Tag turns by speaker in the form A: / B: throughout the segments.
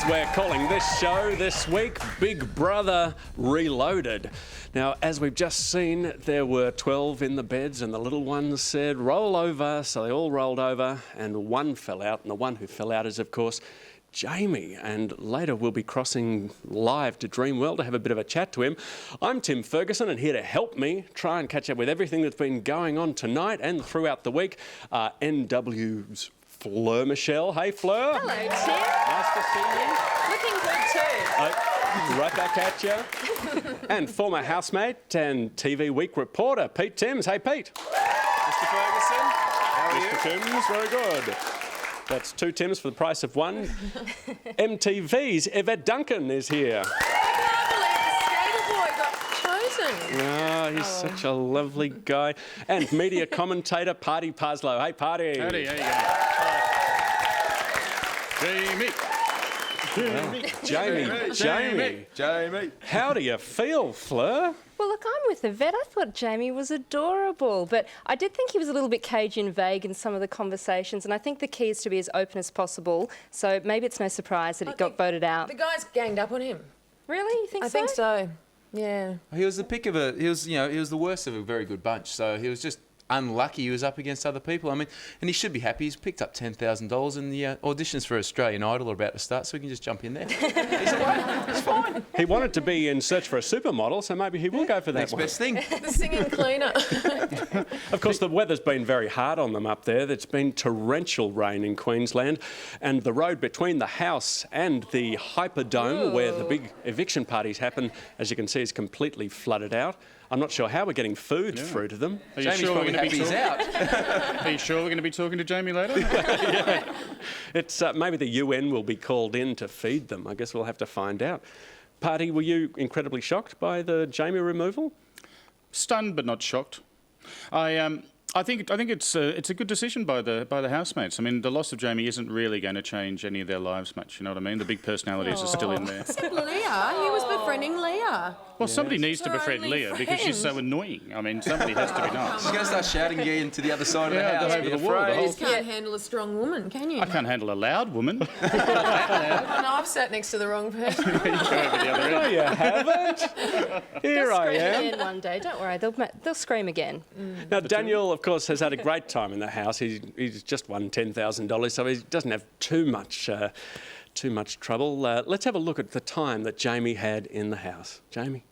A: we're calling this show this week Big Brother Reloaded. Now, as we've just seen, there were 12 in the beds and the little ones said roll over, so they all rolled over and one fell out, and the one who fell out is, of course, Jamie, and later we'll be crossing live to Dreamworld to have a bit of a chat to him. I'm Tim Ferguson, and here to help me try and catch up with everything that's been going on tonight and throughout the week, NW's Fleur Michelle. Hey, Fleur.
B: Hello, Tim.
A: Nice to see you.
B: Looking good too.
A: Right back at you. And former housemate and TV Week reporter, Pete Timms. Hey, Pete.
C: Mr. Ferguson, how are you?
A: Mr. Timms, very good. That's two Tims for the price of one. MTV's Yvette Duncan is here. Oh, he's such a lovely guy. And media commentator, Party Paslow. Hey, Party.
C: Howdy, how you going? Jamie.
A: How do you feel, Fleur?
B: Well, look, I'm with Yvette. I thought Jamie was adorable, but I did think he was a little bit cagey and vague in some of the conversations, and I think the key is to be as open as possible, so maybe it's no surprise that it got voted out.
D: The guys ganged up on him.
B: Really? You think so?
D: I think so. Yeah.
E: He was the pick of a. He was the worst of a very good bunch. So he was just unlucky. He was up against other people. I mean, and he should be happy. He's picked up $10,000, and the auditions for Australian Idol are about to start, so we can just jump in there. He's away. It's fine.
A: He wanted to be in search for a supermodel, so maybe he will go for that
E: Next
A: one.
E: best thing.
D: The singing cleaner.
A: Of course, the weather's been very hard on them up there. There's been torrential rain in Queensland, and the road between the house and the Hyperdome, where the big eviction parties happen, as you can see, is completely flooded out. I'm not sure how we're getting food through to them.
C: Are you sure we're going to be
E: out?
C: Are you sure we're going to be talking to Jamie later?
A: Yeah. It's maybe the UN will be called in to feed them. I guess we'll have to find out. Party, were you incredibly shocked by the Jamie removal?
C: Stunned but not shocked. I think it's a good decision by the housemates. I mean, the loss of Jamie isn't really going to change any of their lives much. You know what I mean? The big personalities are still in there.
D: Except Leah. He was befriending Leah.
C: Well, somebody needs to
D: Her
C: befriend
D: only
C: Leah because she's so annoying. I mean, somebody has to be nice.
E: She's going to start shouting again to the other side of the house.
C: over
E: Be
C: the wall, the
E: afraid.
C: whole-
D: You just can't handle a strong woman, can you?
C: I can't handle a loud woman.
D: And I've sat next to the wrong person.
C: Go over the other
A: No,
C: end.
A: you haven't. Here
B: They'll
A: I
B: scream
A: am.
B: again one day. Don't worry, they'll scream again.
A: Now, Daniel, of course, has had a great time in the house. He's just won $10,000, so he doesn't have too much trouble. Let's have a look at the time that Jamie had in the house. Jamie.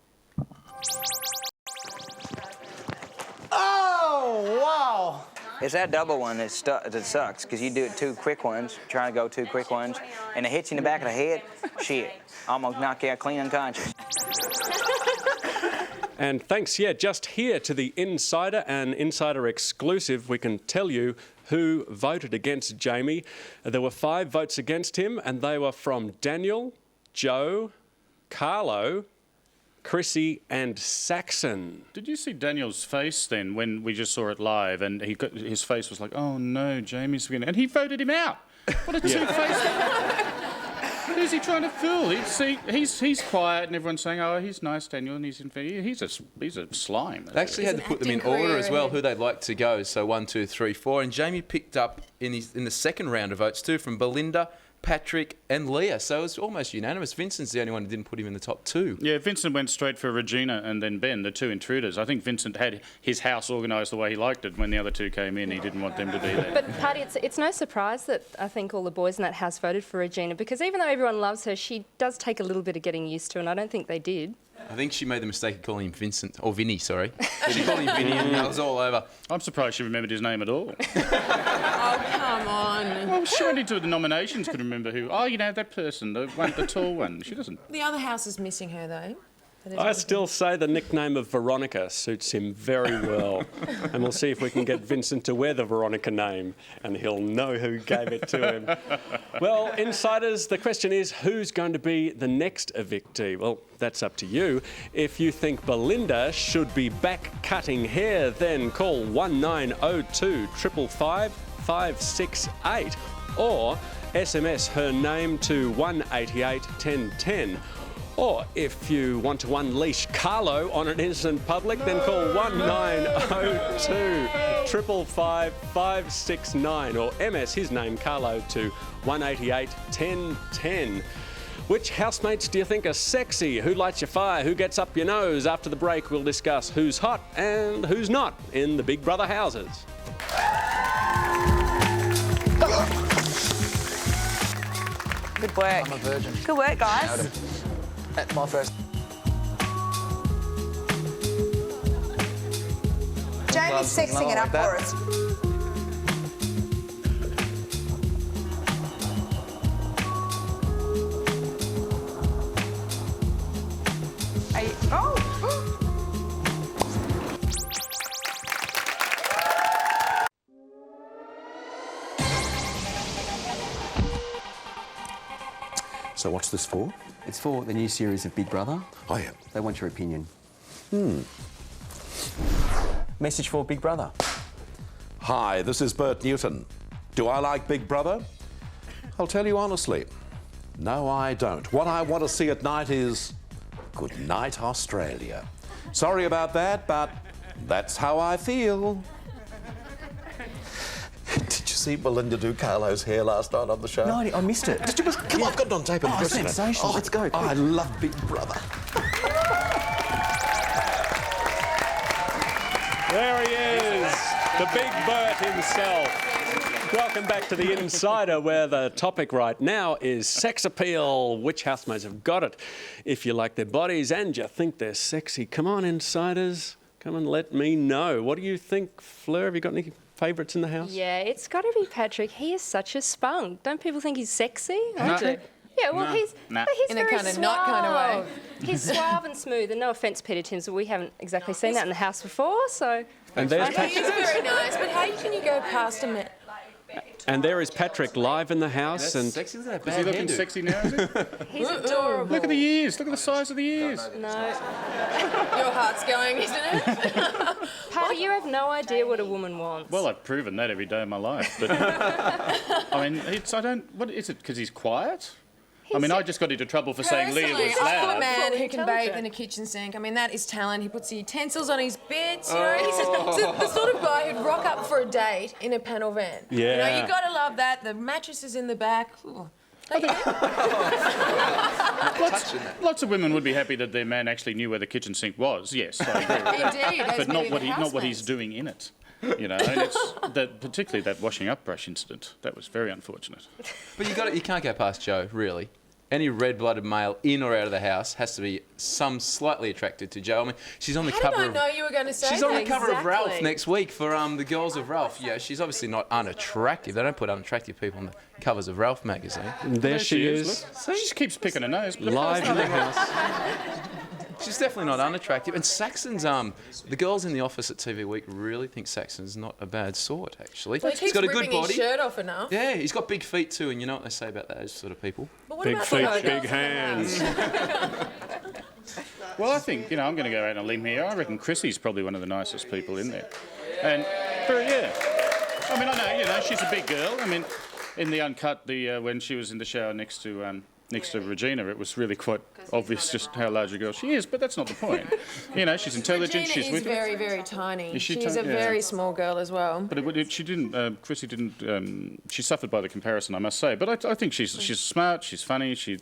F: Oh, wow. It's that double one that sucks, because you do it two quick ones, trying to go two quick ones, and it hits you in the back of the head. Shit. Almost knock you out clean unconscious.
A: And thanks, just here to the Insider and Insider exclusive, we can tell you who voted against Jamie. There were 5 votes against him, and they were from Daniel, Joe, Carlo, Chrissy and Saxon.
C: Did you see Daniel's face then when we just saw it live and his face was like, oh no, Jamie's going to... And he voted him out. What a two-faced... Who's he trying to fool? He's quiet and everyone's saying, oh, he's nice, Daniel, and he's a slime.
E: They actually had to put them in order as well, who they'd like to go. So 1, 2, 3, 4. And Jamie picked up in the second round of votes too from Belinda, Patrick and Leah. So it was almost unanimous. Vincent's the only one who didn't put him in the top 2.
C: Yeah, Vincent went straight for Regina and then Ben, the 2 intruders. I think Vincent had his house organised the way he liked it. When the other 2 came in, he didn't want them to be there.
B: But, Patty, it's no surprise that I think all the boys in that house voted for Regina, because even though everyone loves her, she does take a little bit of getting used to, and I don't think they did.
E: I think she made the mistake of calling him Vincent, or Vinny, sorry. She called him Vinny and that was all over.
C: I'm surprised she remembered his name at all.
D: Oh, come on.
C: Well, she went into the nominations, could remember who. Oh, you know, that person, the tall one. She doesn't.
D: The other house is missing her, though.
A: I still say the nickname of Veronica suits him very well. And we'll see if we can get Vincent to wear the Veronica name and he'll know who gave it to him. Well, insiders, the question is, who's going to be the next evictee? Well, that's up to you. If you think Belinda should be back cutting hair, then call 1902 555 568 or SMS her name to 188 1010. Or if you want to unleash Carlo on an innocent public, then call 1902 555 569 or MS his name Carlo to 188 1010. Which housemates do you think are sexy? Who lights your fire? Who gets up your nose? After the break, we'll discuss who's hot and who's not in the Big Brother houses.
G: Good work.
H: I'm a virgin.
G: Good work, guys.
H: At my first.
G: Jamie's sexing it up for us. Are you, oh!
I: So what's this for?
J: It's for the new series of Big Brother.
I: Oh, yeah.
J: They want your opinion. Message for Big Brother.
I: Hi, this is Bert Newton. Do I like Big Brother? I'll tell you honestly, no, I don't. What I want to see at night is Good Night Australia. Sorry about that, but that's how I feel. Did you see Melinda Ducarlo's hair last night on the show?
J: No, I missed it.
I: Did you miss? Come on, I've got it on tape.
J: Oh, sensational. Let's go.
I: I love Big Brother.
A: There he is, the Big Bert himself. Welcome back to The Insider, where the topic right now is sex appeal. Which housemates have got it? If you like their bodies and you think they're sexy, come on, Insiders. Come and let me know. What do you think, Fleur? Have you got any favourites in the house?
B: Yeah, it's got to be Patrick. He is such a spunk. Don't people think he's sexy?
C: No.
B: I do. Yeah, well,
C: No.
B: he's
C: No.
B: in
D: In a kind of not kind of way.
B: He's suave and smooth, and no offence, Peter Timms, but we haven't exactly seen that in the house before, so...
A: And there's
D: He
A: Patrick.
D: is very nice, but how can you go past a man?
A: And there is Patrick live in the house.
E: That's
A: And
E: sexy. Look at that
C: Is he
E: bad
C: looking
E: hairdo.
C: sexy now, is he?
B: He's adorable.
C: Look at the ears. Look at the size of the ears.
B: No.
D: Your heart's going, isn't it?
B: Patty, you have no idea what a woman wants.
C: Well, I've proven that every day of my life. But I mean, what is it? Because he's quiet? I mean, I just got into trouble for saying Leah
D: Personally,
C: was
D: I love a
C: loud.
D: man who can bathe
B: Intelligent.
D: in a kitchen sink. I mean, that is talent. He puts the utensils on his bits. You know, he's the sort of guy who'd rock up for a date in a panel van. You know,
A: Yeah.
D: you got to love that. The mattress is in the back. Ooh.
C: Lots of women would be happy that their man actually knew where the kitchen sink was. Yes, I agree with that.
D: Indeed, as
C: But
D: many
C: not
D: of the
C: what he's
D: housemates.
C: doing in it. You know, and it's particularly that washing up brush incident. That was very unfortunate.
E: But you can't go past Joe, really. Any red-blooded male in or out of the house has to be slightly attracted to Joe. I mean, she's on the
D: How
E: cover
D: did I
E: of...
D: know you were going to say
E: She's
D: that?
E: on the cover of Ralph
B: Exactly.
E: next week for the Girls of Ralph. Yeah, she's obviously not unattractive. They don't put unattractive people on the covers of Ralph magazine.
A: there
C: There
A: she is,
C: Look. She just keeps picking her nose. But
A: live in the house.
E: She's definitely not unattractive. And Saxon's, the girls in the office at TV Week really think Saxon's not a bad sort, actually.
D: Well, he keeps
E: He's got a
D: ripping
E: good body.
D: his shirt off enough.
E: Yeah, he's got big feet too, and you know what they say about those sort of people.
D: But what
A: Big
D: about
A: feet,
D: the
A: big hands.
C: Well, I think, I'm going to go out on a limb here. I reckon Chrissy's probably one of the nicest people in there. And, I mean, I know, she's a big girl. I mean, in the uncut, when she was in the shower next to Regina, it was really quite obvious just how large a girl she is, but that's not the point. She's intelligent,
D: Regina
C: she's
D: is
C: with
D: very, very tiny.
C: Is she
D: She's a
C: tiny? Yeah.
D: very small girl as well.
C: But she didn't. Chrissy didn't. She suffered by the comparison, I must say. But I think she's smart. She's funny. She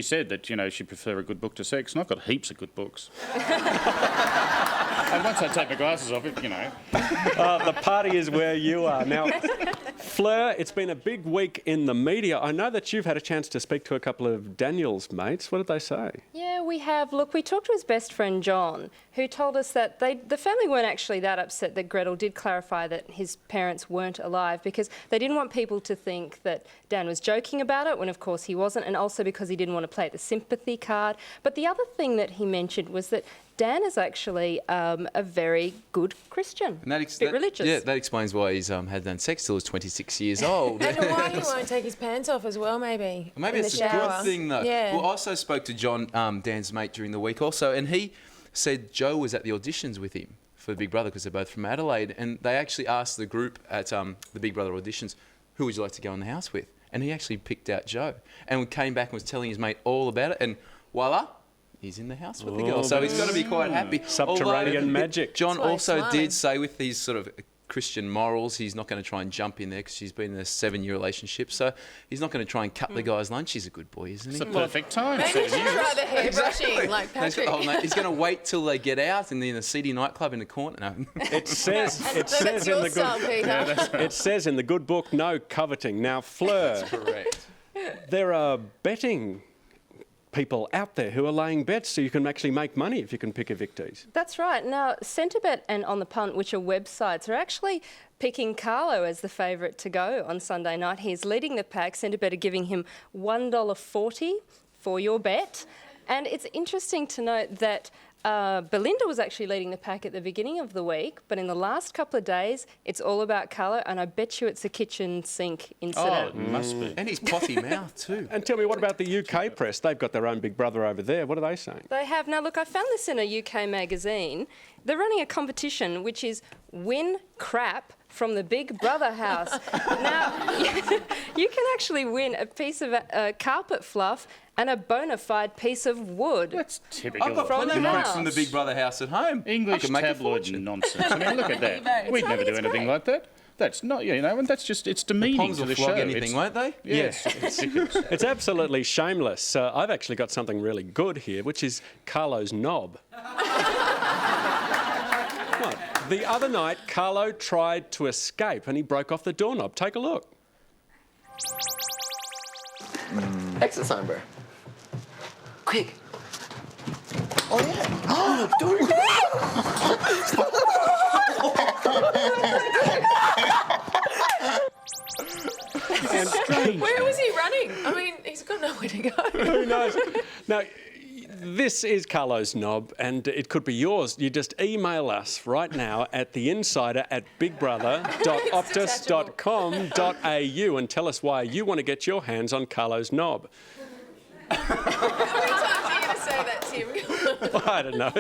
C: said that she'd prefer a good book to sex, and I've got heaps of good books. And once I take my glasses off,
A: The party is where you are. Now, Fleur, it's been a big week in the media. I know that you've had a chance to speak to a couple of Daniel's mates. What did they say?
B: Yeah, we have. Look, we talked to his best friend John, who told us that the family weren't actually that upset that Gretel did clarify that his parents weren't alive, because they didn't want people to think that Dan was joking about it, when of course he wasn't, and also because he didn't want to play the sympathy card. But the other thing that he mentioned was that Dan is actually a very good Christian,
E: And that
B: bit religious.
E: Yeah, that explains why he's had done sex till he was 26 years old.
D: And why he won't take his pants off as well, maybe.
E: Maybe
D: in
E: it's
D: the
E: a
D: shower.
E: good thing, though.
D: Yeah.
E: Well, I also spoke to John, Dan's mate, during the week also, and he said Joe was at the auditions with him for Big Brother because they're both from Adelaide, and they actually asked the group at the Big Brother auditions, who would you like to go in the house with? And he actually picked out Joe, and we came back and was telling his mate all about it, and voila, he's in the house with the girl. So he's got to be quite happy.
A: Subterranean magic.
E: John
D: That's why he's
E: also
D: smiling.
E: did say with these sort of Christian morals. He's not going to try and jump in there because she's been in a 7-year relationship. So he's not going to try and cut the guy's lunch. He's a good boy, isn't he?
C: It's the perfect time.
D: Maybe he
C: 7
D: should
C: years.
D: try the hairbrushing like
E: He's got the whole
D: Patrick.
E: night. He's going to wait till they get out and in a seedy nightclub in the corner. No.
A: It says, it
D: So that's
A: says in
D: your
A: the
D: style,
A: good,
D: Peter.
A: it says in the good book, no coveting. Now, Fleur,
E: Correct.
A: there are betting people out there who are laying bets so you can actually make money if you can pick evictees.
B: That's right. Now, Centrebet and On the Punt, which are websites, are actually picking Carlo as the favourite to go on Sunday night. He's leading the pack. Centrebet are giving him $1.40 for your bet. And it's interesting to note that Belinda was actually leading the pack at the beginning of the week, but in the last couple of days, it's all about Carlo, and I bet you it's a kitchen sink
C: Oh,
B: incident.
C: it must be.
E: And his potty mouth too.
A: And tell me, what about the UK press? They've got their own Big Brother over there. What are they saying?
B: They have. Now, look, I found this in a UK magazine. They're running a competition which is win crap from the Big Brother house. Now, you can actually win a piece of carpet fluff and a bona fide piece of wood.
C: That's typical.
E: I've got
B: From
E: plenty
B: the
E: of
B: house.
E: books from the Big Brother house at home. I
C: English
E: could make a
C: tabloid
E: fortune.
C: nonsense. I mean, look at that. We'd never do
D: It's
C: anything
D: great.
C: like that. That's not, you know, and that's just, it's demeaning
E: Ponds
C: to
E: will
C: the
E: flog
C: show.
E: anything,
C: It's-
E: won't they?
C: Yes, it's ridiculous.
A: It's absolutely shameless. I've actually got something really good here, which is Carlo's knob. What? The other night, Carlo tried to escape and he broke off the doorknob. Take a look.
H: Exit sign, bro. Quick. Oh, yeah. Oh,
D: Where was he running? I mean, he's got nowhere to go.
A: Who knows? Now, this is Carlo's knob, and it could be yours. You just email us right now at theinsider@bigbrother.optus.com.au and tell us why you want to get your hands on Carlo's knob.
D: How many times are you going to say that, Tim?
A: I don't know.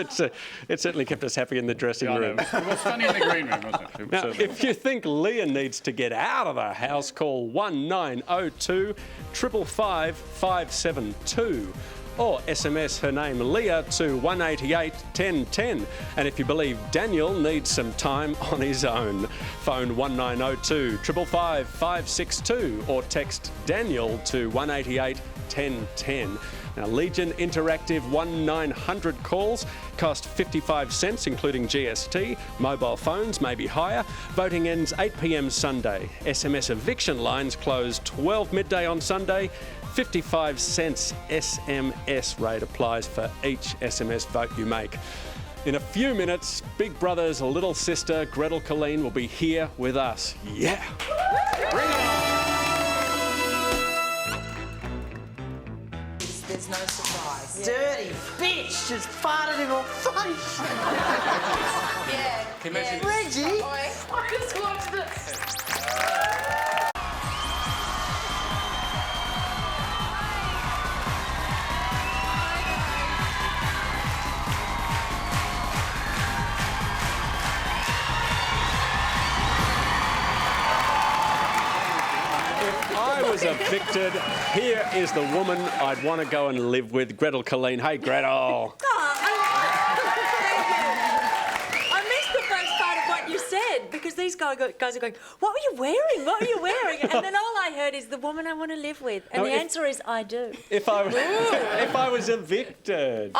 A: It certainly kept us happy in the dressing
C: I know.
A: room.
C: It was funny in the green room, wasn't it?
A: Now,
C: Certainly.
A: if you think Leah needs to get out of the house, call 1902 555 572 or SMS her name Leah to 188 1010. And if you believe Daniel needs some time on his own, phone 1902 555 562 or text Daniel to 188 1010. Now, Legion Interactive 1900 calls cost 55 cents, including GST. Mobile phones may be higher. Voting ends 8 p.m. Sunday. SMS eviction lines close 12 midday on Sunday. 55 cents SMS rate applies for each SMS vote you make. In a few minutes, Big Brother's little sister, Gretel Colleen, will be here with us. Yeah! Bring it on!
G: There's no surprise. Dirty bitch just farted in my face.
D: Yeah.
G: Reggie.
D: I just watched it.
A: I was evicted. Here is the woman I'd want to go and live with, Gretel Colleen. Hey, Gretel.
K: I missed the first part of what you said because these guys are going, what were you wearing? What were you wearing? And then all I heard is the woman I want to live with. And
A: No,
K: the
A: if-
K: answer is I do.
A: If I was evicted.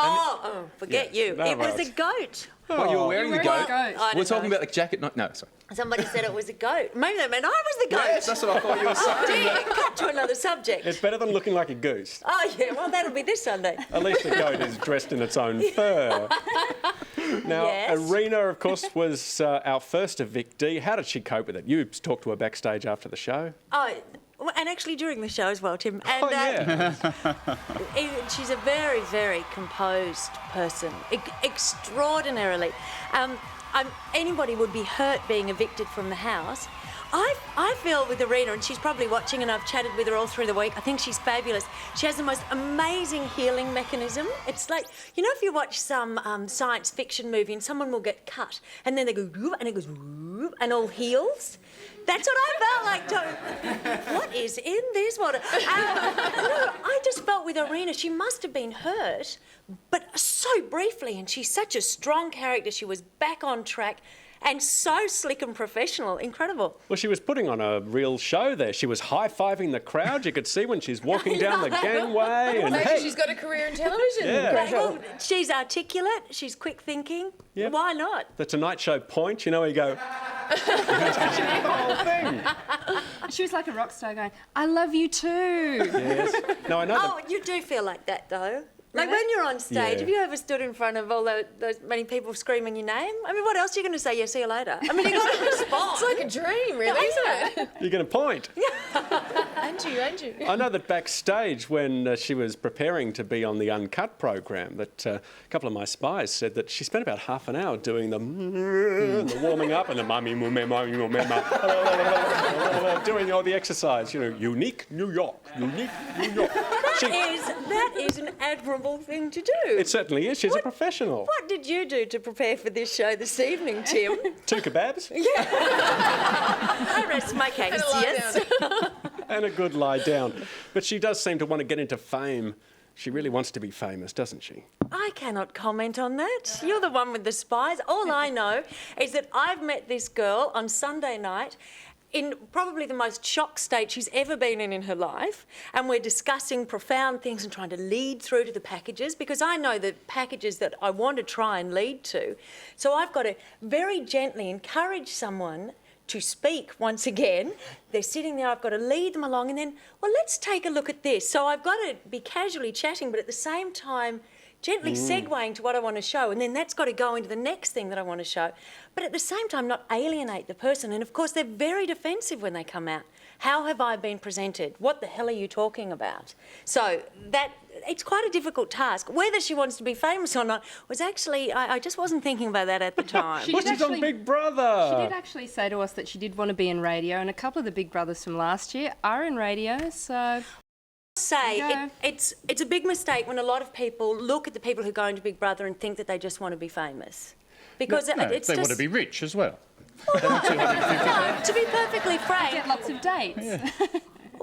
K: Forget
A: Yeah,
K: you.
A: no,
K: It was
A: well,
K: a goat.
E: What, you were wearing the goat?
K: I don't
E: We're talking
K: know.
E: about the jacket. No, sorry.
K: Somebody said it was a goat. Maybe they meant I was the goat.
E: Yes, that's what I thought you were saying.
K: Oh, dear. Cut to another subject.
A: It's better than looking like a goose.
K: Oh, yeah. Well, that'll be this Sunday.
A: At least the goat is dressed in its own fur. Now,
K: Yes.
A: Arena, of course, was our first evictee. How did she cope with it? You talked to her backstage after the show.
K: Oh, and actually during the show as well, Tim. And,
A: Oh, yeah.
K: she's a very, very composed person, extraordinarily. Anybody would be hurt being evicted from the house. I feel with Arena, and she's probably watching, and I've chatted with her all through the week. I think she's fabulous. She has the most amazing healing mechanism. It's like, you know, if you watch some science fiction movie and someone will get cut, and then they go, "Whoop," and it goes, "Whoop," and all heals. That's what I felt like. What is in this water? No, I just felt with Arena, she must have been hurt, but so briefly, and she's such a strong character. She was back on track. And so slick and professional. Incredible.
A: Well, she was putting on a real show there. She was high-fiving the crowd. You could see when she's walking down the gangway. And
D: Maybe she's got a career in television.
A: Yeah.
K: Well, she's articulate, she's quick thinking.
A: Yep.
K: Why not?
A: The Tonight Show point, you know, where you go... the whole thing.
B: She was like a rock star going, I love you too.
A: Yes. No, I know
K: Oh, you do feel like that, though. Like
B: Really?
K: when you're on stage,
A: Yeah.
K: have you ever stood in front of all those many people screaming your name? I mean, what else are you going to say? Yeah, see you later. I mean, you got to respond.
D: It's like a dream, really, isn't it?
A: You're going to point.
D: And you.
A: I know that backstage when she was preparing to be on the Uncut program, that a couple of my spies said that she spent about half an hour doing the warming up and the doing all the exercise, you know, unique New York, unique New York.
K: That is an admirable thing to do.
A: It certainly is. She's a professional.
K: What did you do to prepare for this show this evening, Tim?
A: 2 kebabs
K: I rest my case,
D: And a lie
K: yes.
A: and a good lie down. But she does seem to want to get into fame. She really wants to be famous, doesn't she?
K: I cannot comment on that. You're the one with the spies. All I know is that I've met this girl on Sunday night in probably the most shocked state she's ever been in her life, and we're discussing profound things and trying to lead through to the packages, because I know the packages that I want to try and lead to. So I've got to very gently encourage someone to speak once again. They're sitting there, I've got to lead them along, and then, well, let's take a look at this. So I've got to be casually chatting, but at the same time, gently segueing to what I want to show, and then that's got to go into the next thing that I want to show. But at the same time, not alienate the person. And of course, they're very defensive when they come out. How have I been presented? What the hell are you talking about? So it's quite a difficult task. Whether she wants to be famous or not was actually, I just wasn't thinking about that at the time.
A: Well, she's on Big Brother.
B: She did actually say to us that she did want to be in radio, and a couple of the Big Brothers from last year are in radio, so...
K: It's a big mistake when a lot of people look at the people who go into Big Brother and think that they just want to be famous. Because
C: No,
K: it's
C: they
K: just...
C: want to be rich as well.
K: No, to be perfectly frank...
B: Get lots of dates.
K: Well,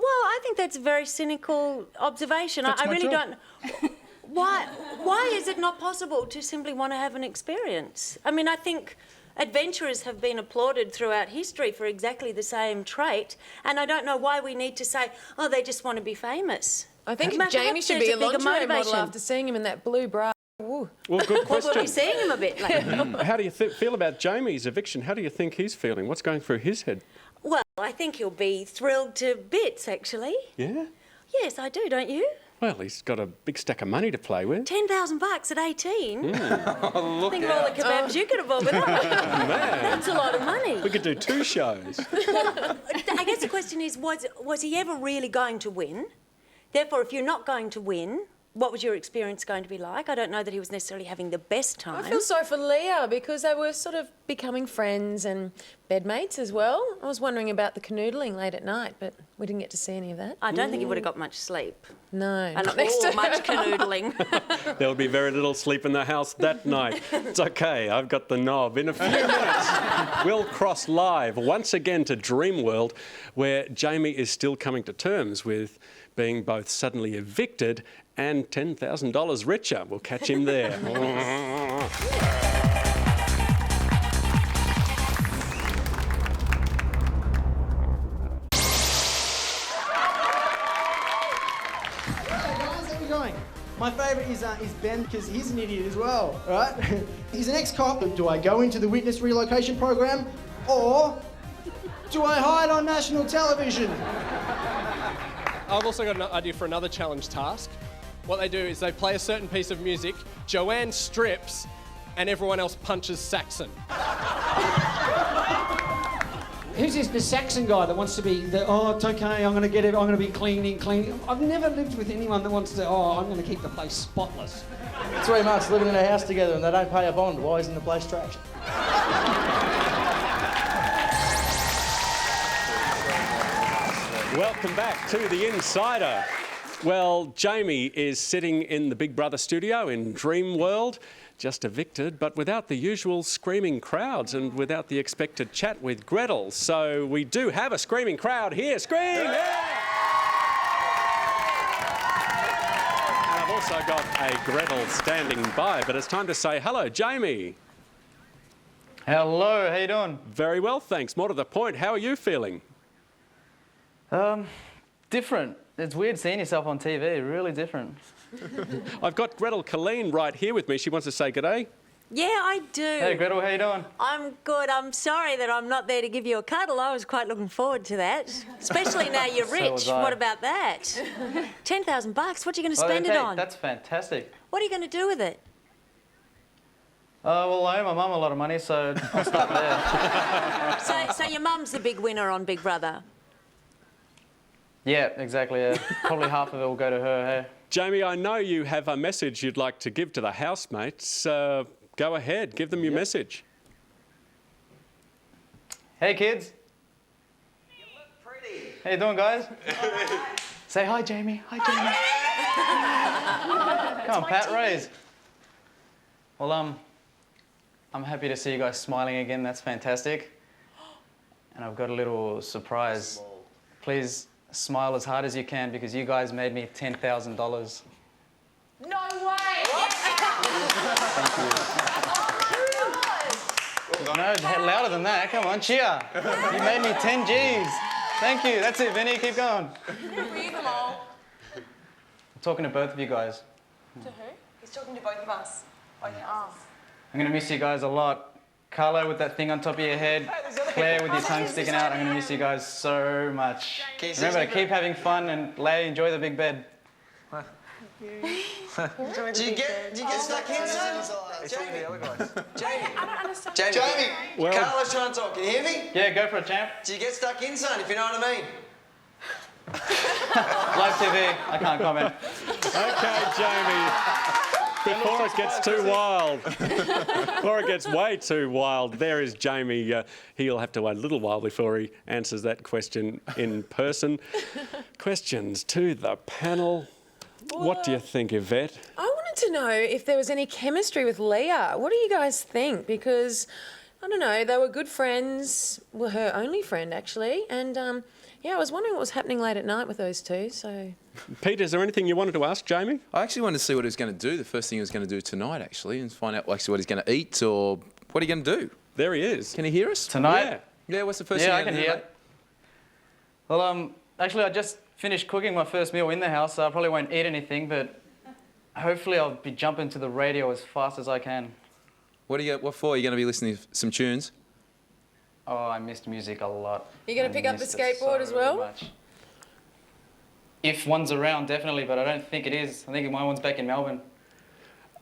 K: I think that's a very cynical observation.
C: That's
K: I
C: my
K: really
C: job.
K: don't... Why is it not possible to simply want to have an experience? I mean, I think adventurers have been applauded throughout history for exactly the same trait, and I don't know why we need to say, oh, they just want to be famous.
D: I think
K: Perhaps
D: Jamie should be a
K: there's bigger
D: lingerie model
K: motivation.
D: after seeing him in that blue bra. Ooh.
A: Well, good
K: Well, we'll be
A: question.
K: seeing him a bit later.
A: How do you feel about Jamie's eviction? How do you think he's feeling? What's going through his head?
K: Well, I think he'll be thrilled to bits, actually.
A: Yeah?
K: Yes, I do, don't you?
A: Well, he's got a big stack of money to play with.
K: $10,000 at 18.
E: Look
K: Think of all the kebabs you could have bought with that. That's a lot of money.
A: We could do 2 shows.
K: I guess the question is, was he ever really going to win? Therefore, if you're not going to win, what was your experience going to be like? I don't know that he was necessarily having the best time.
D: I feel sorry for Leah because they were sort of becoming friends and bedmates as well. I was wondering about the canoodling late at night, but we didn't get to see any of that.
K: I don't think he would have got much sleep.
D: No.
K: And
D: not next to
K: much canoodling.
A: There'll be very little sleep in the house that night. It's okay, I've got the knob. In a few minutes, we'll cross live once again to Dream World, where Jamie is still coming to terms with being both suddenly evicted and $10,000 richer. We'll catch him there.
L: How's it going? My favourite is Ben because he's an idiot as well, right? He's an ex-cop. Do I go into the witness relocation program or do I hide on national television?
M: I've also got an idea for another challenge task. What they do is they play a certain piece of music, Joanne strips, and everyone else punches Saxon.
N: Who's this, the Saxon guy that wants to be the, oh, it's okay, I'm going to get it, I'm going to be cleaning. I've never lived with anyone that wants to, oh, I'm going to keep the place spotless.
O: 3 months living in a house together and they don't pay a bond. Why isn't the place trashed?
A: Welcome back to The Insider. Well, Jamie is sitting in the Big Brother studio in Dream World, just evicted, but without the usual screaming crowds and without the expected chat with Gretel. So we do have a screaming crowd here. Scream! Yeah! And I've also got a Gretel standing by, but it's time to say hello, Jamie.
P: Hello, how you doing?
A: Very well, thanks. More to the point, how are you feeling?
P: Different. It's weird seeing yourself on TV, really different.
A: I've got Gretel Colleen right here with me. She wants to say good day.
K: Yeah, I do.
P: Hey, Gretel, how you doing?
K: I'm good. I'm sorry that I'm not there to give you a cuddle. I was quite looking forward to that, especially now you're
P: So
K: rich.
P: was I.
K: What about that? $10,000 bucks. What are you going to spend it on?
P: That's fantastic.
K: What are you going to do with it?
P: Well, I owe my mum a lot of money, so I'll start there.
K: So your mum's the big winner on Big Brother.
P: Yeah, exactly, yeah. Probably half of it will go to her, hey?
A: Jamie, I know you have a message you'd like to give to the housemates. Go ahead, give them your message.
P: Hey, kids. You look pretty. How you doing, guys? Say hi, Jamie. Hi, Jamie. Come on, Pat, raise. Well, I'm happy to see you guys smiling again. That's fantastic. And I've got a little surprise. Please smile as hard as you can because you guys made me $10,000.
D: No way!
P: No, louder than that. Come on, cheer. You made me 10 G's. Thank you. That's it, Vinny. Keep going. I'm talking to both of you guys.
D: To who? He's talking to both of us.
P: I'm going to miss you guys a lot. Carlo with that thing on top of your head. Claire with your tongue sticking out. I'm going to miss you guys so much. Remember, keep having fun and enjoy the big bed.
G: Do you get stuck inside? Jamie. Jamie. I don't understand. Jamie.
A: Well,
G: Carlo's trying to talk. Can you hear me?
P: Yeah, go for it, champ.
G: Do you get stuck inside, if you know what I mean?
P: Live TV. I can't comment.
A: Okay, Jamie. Before it gets too wild, before it gets way too wild, there is Jamie. He'll have to wait a little while before he answers that question in person. Questions to the panel. What do you think, Yvette?
D: I wanted to know if there was any chemistry with Leah. What do you guys think? Because, I don't know, they were good friends. Well, her only friend, actually. And, yeah, I was wondering what was happening late at night with those two, so...
A: Pete, is there anything you wanted to ask Jamie?
E: I actually wanted to see what he was going to do, the first thing he was going to do tonight, actually, and find out actually what he's going to eat or what are you going to do?
A: There he is.
E: Can he hear us?
P: Tonight?
E: Yeah, what's the first thing
P: Yeah, I
E: you're
P: can
E: going to
P: hear. Well, actually, I just finished cooking my first meal in the house, so I probably won't eat anything, but hopefully I'll be jumping to the radio as fast as I can.
E: What for? Are you going to be listening to some tunes?
P: Oh, I missed music a lot.
D: You going to pick up the skateboard as well?
P: Much. If one's around, definitely, but I don't think it is. I think my one's back in Melbourne.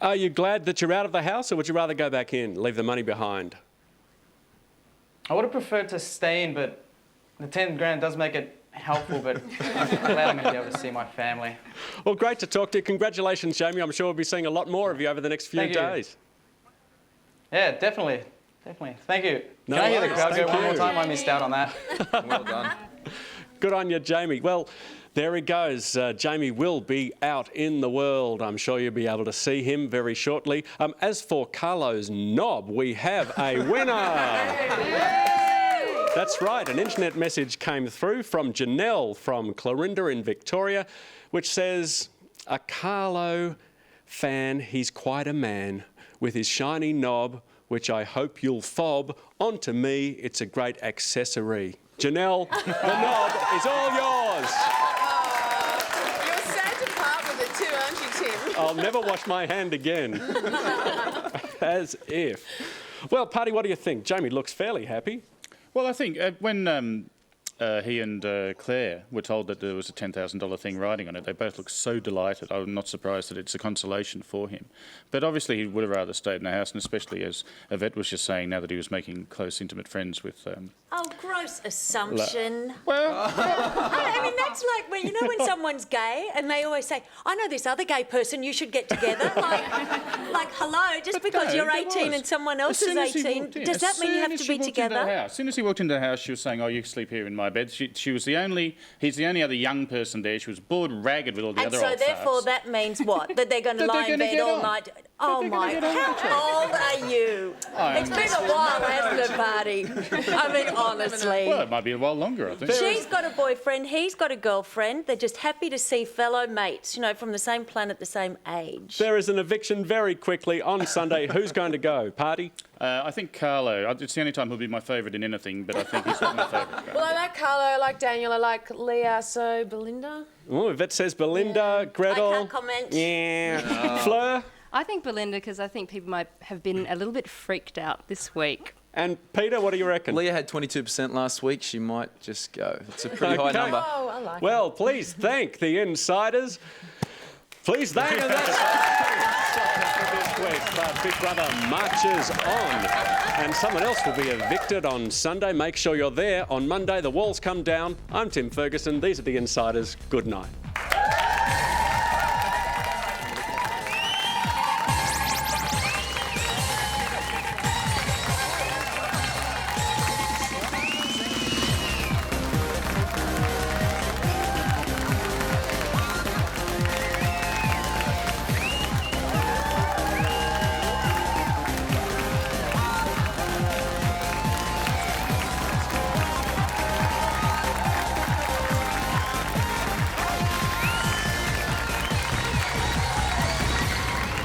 A: Are you glad that you're out of the house, or would you rather go back in, leave the money behind?
P: I would have preferred to stay in, but the 10 grand does make it helpful, but I'm glad I'm going to be able to see my family.
A: Well, great to talk to you. Congratulations, Jamie. I'm sure we'll be seeing a lot more of you over the next few days.
P: Yeah, definitely. Definitely. Thank you.
A: No
P: Can I hear the
A: worries.
P: crowd go
A: Thank
P: one more
A: you.
P: time? I missed out on that.
E: Well done.
A: Good on you, Jamie. Well, there he goes. Jamie will be out in the world. I'm sure you'll be able to see him very shortly. As for Carlo's knob, we have a winner. That's right. An internet message came through from Janelle from Clarinda in Victoria, which says, a Carlo fan, he's quite a man, with his shiny knob, which I hope you'll fob. Onto me, it's a great accessory. Janelle, the knob is all yours.
D: You're sad to part with it too, aren't you, Tim?
A: I'll never wash my hand again. As if. Well, Paddy, what do you think? Jamie looks fairly happy.
C: Well, I think when he and Claire were told that there was a $10,000 thing riding on it, they both looked so delighted. I'm not surprised that it's a consolation for him. But obviously he would have rather stayed in the house, and especially as Yvette was just saying, now that he was making close, intimate friends with...
K: Oh, gross assumption.
C: Well...
K: I mean, that's like, when, you know when someone's gay and they always say, I know this other gay person, you should get together. Like hello, just because
C: no,
K: you're
C: there
K: 18
C: was.
K: and someone else is 18, does that mean you have to be together?
C: As soon as he walked into the house, she was saying, oh, you sleep here in my bed. She was he's the only other young person there. She was bored ragged with all the
K: And
C: other
K: so
C: old
K: therefore
C: farts.
K: that means what? That they're going to
C: That
K: lie
C: they're
K: in
C: gonna
K: bed
C: get
K: all
C: on.
K: night? Oh my, how old are you? It's been a while, hasn't it, Party? I mean, honestly.
C: Well, it might be a while longer, I think.
K: She's got a boyfriend, he's got a girlfriend. They're just happy to see fellow mates, you know, from the same planet, the same age.
A: There is an eviction very quickly on Sunday. Who's going to go? Party?
C: I think Carlo. It's the only time he'll be my favourite in anything, but I think he's not my favourite.
D: Well, I like Carlo, I like Daniel, I like Leah, so Belinda?
A: Oh, Yvette says Belinda, Gretel.
K: I can't comment.
A: Yeah. Fleur?
B: I think Belinda, because I think people might have been a little bit freaked out this week.
A: And Peter, what do you reckon?
E: Leah had 22% last week. She might just go. It's a pretty high number.
D: Oh, I like
A: Well, please thank the insiders. Please thank them. That's this week. But Big Brother marches on. And someone else will be evicted on Sunday. Make sure you're there. On Monday, the walls come down. I'm Tim Ferguson. These are the insiders. Good night.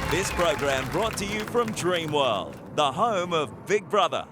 Q: This program brought to you from Dreamworld, the home of Big Brother.